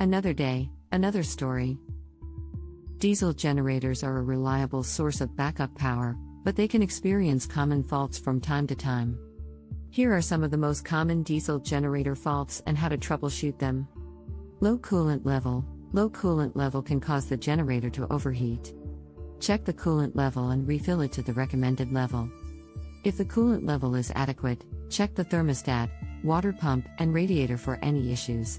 Another day, another story. Diesel generators are a reliable source of backup power, but they can experience common faults from time to time. Here are some of the most common diesel generator faults and how to troubleshoot them. Low coolant level. Low coolant level can cause the generator to overheat. Check the coolant level and refill it to the recommended level. If the coolant level is adequate, check the thermostat, water pump, and radiator for any issues.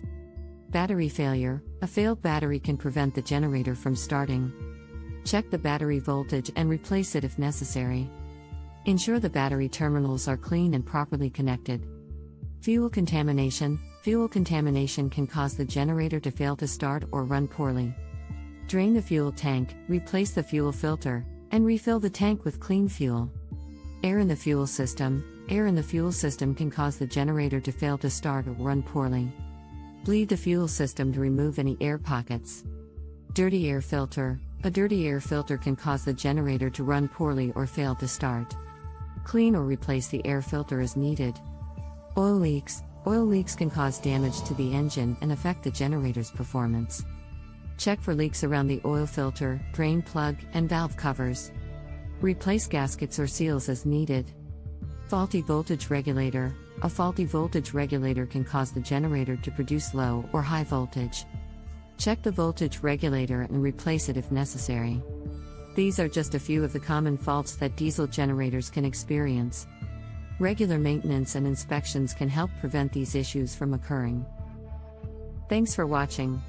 Battery failure. A failed battery can prevent the generator from starting. Check the battery voltage and replace it if necessary. Ensure the battery terminals are clean and properly connected. Fuel contamination. Fuel contamination can cause the generator to fail to start or run poorly. Drain the fuel tank, replace the fuel filter, and refill the tank with clean fuel. Air in the fuel system. Air in the fuel system can cause the generator to fail to start or run poorly. Bleed the fuel system to remove any air pockets. Dirty air filter. A dirty air filter can cause the generator to run poorly or fail to start. Clean or replace the air filter as needed. Oil leaks. Oil leaks can cause damage to the engine and affect the generator's performance. Check for leaks around the oil filter, drain plug, and valve covers. Replace gaskets or seals as needed. Faulty voltage regulator. A faulty voltage regulator can cause the generator to produce low or high voltage. Check the voltage regulator and replace it if necessary. These are just a few of the common faults that diesel generators can experience. Regular maintenance and inspections can help prevent these issues from occurring. Thanks for watching.